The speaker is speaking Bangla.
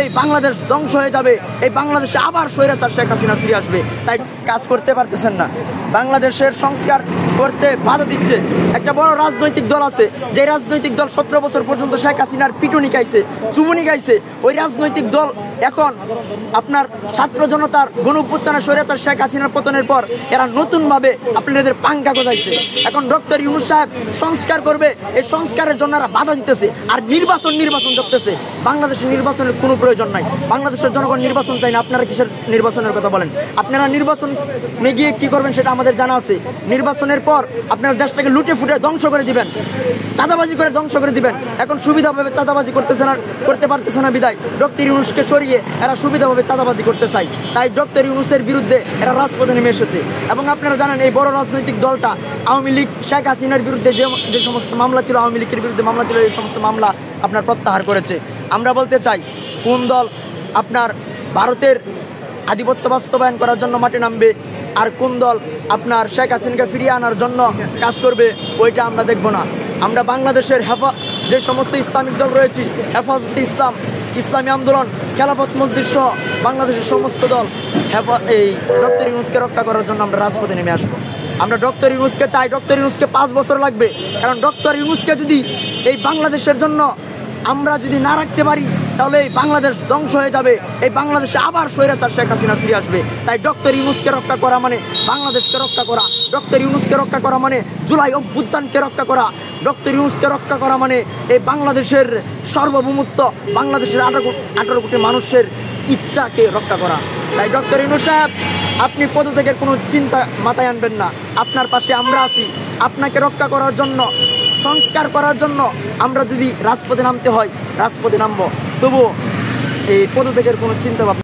এই বাংলাদেশ ধ্বংস হয়ে যাবে, এই বাংলাদেশে আবার স্বৈরাচার শেখ হাসিনা ফিরে আসবে। তাই কাজ করতে পারতেছেন না, বাংলাদেশের সংস্কার করতে বাধা দিচ্ছে একটা বড় রাজনৈতিক দল আছে, যে রাজনৈতিক দল 17 বছর পর্যন্ত শেখ হাসিনার পিটুনি খাইছে, চুবুনি খাইছে। ওই রাজনৈতিক দল এখন আপনার ছাত্র জনতার গণঅভ্যুত্থানের স্বৈরাচার শেখ হাসিনার পতনের পর এরা নতুনভাবে আপনাদের পাঙ্গা গজাইছে। এখন ডক্টর ইউনূস সাহেব সংস্কার করবে, এই সংস্কারের জন্য এরা বাধা দিতেছে আর নির্বাচন করতেছে। বাংলাদেশের নির্বাচনের কোনো প্রয়োজন নাই, বাংলাদেশের জনগণ নির্বাচন চাই না। আপনারা কিসের নির্বাচনের কথা বলেন? আপনারা নির্বাচনে গিয়ে কি করবেন সেটা আমাদের জানা আছে। নির্বাচনের পর আপনারা দেশটাকে লুটে ফুটে ধ্বংস করে দিবেন, চাঁদাবাজি করে ধ্বংস করে দিবেন। এখন সুবিধাভাবে চাঁদাবাজি করতে পারতেছে না বিদায় ডক্টর ইউনূসকে সরিয়ে এরা সুবিধাভাবে চাঁদাবাজি করতে চায়। তাই ডক্টর ইউনূসের বিরুদ্ধে এরা রাজপথে নেমে এসেছে। এবং আপনারা জানেন এই বড় রাজনৈতিক দলটা আওয়ামী লীগ শেখ হাসিনার বিরুদ্ধে যে সমস্ত মামলা ছিল, আওয়ামী লীগের বিরুদ্ধে মামলা ছিল, এই সমস্ত মামলা আপনার প্রত্যাহার করেছে। আমরা বলতে চাই, কোন দল আপনার ভারতের আধিপত্য বাস্তবায়ন করার জন্য মাঠে নামবে আর কোন দল আপনার শেখ হাসিনাকে ফিরিয়ে আনার জন্য কাজ করবে, ওইটা আমরা দেখব না। আমরা বাংলাদেশের যে সমস্ত ইসলামিক দল রয়েছে, হেফাজতে ইসলাম, ইসলামী আন্দোলন, খেলাফত মজলিস সহ বাংলাদেশের সমস্ত দল এই ডক্টর ইউনূসকে রক্ষা করার জন্য আমরা রাজপথে নেমে আসবো। আমরা ডক্টর ইউনূসকে চাই, ডক্টর ইউনূসকে 5 বছর লাগবে। কারণ ডক্টর ইউনূসকে যদি এই বাংলাদেশের জন্য আমরা যদি না রাখতে পারি তাহলে এই বাংলাদেশ ধ্বংস হয়ে যাবে, এই বাংলাদেশে আবার স্বৈরাচার শেখ হাসিনা ফিরে আসবে। তাই ডক্টর ইউনূসকে রক্ষা করা মানে বাংলাদেশকে রক্ষা করা, ডক্টর ইউনূসকে রক্ষা করা মানে জুলাই অভ্যুত্থানকে রক্ষা করা, ডক্টর ইউনূসকে রক্ষা করা মানে এই বাংলাদেশের সার্বভৌমত্ব, বাংলাদেশের 18 কোটি মানুষের ইচ্ছাকে রক্ষা করা। তাই ডক্টর ইউনূস সাহেব, আপনি পদত্যাগের কোনো চিন্তা মাথায় আনবেন না, আপনার পাশে আমরা আছি। আপনাকে রক্ষা করার জন্য, সংস্কার করার জন্য আমরা যদি রাজপথে নামতে হয় রাজপথে নামবো, তবুও এই পদত্যাগের কোনো চিন্তা ভাবনা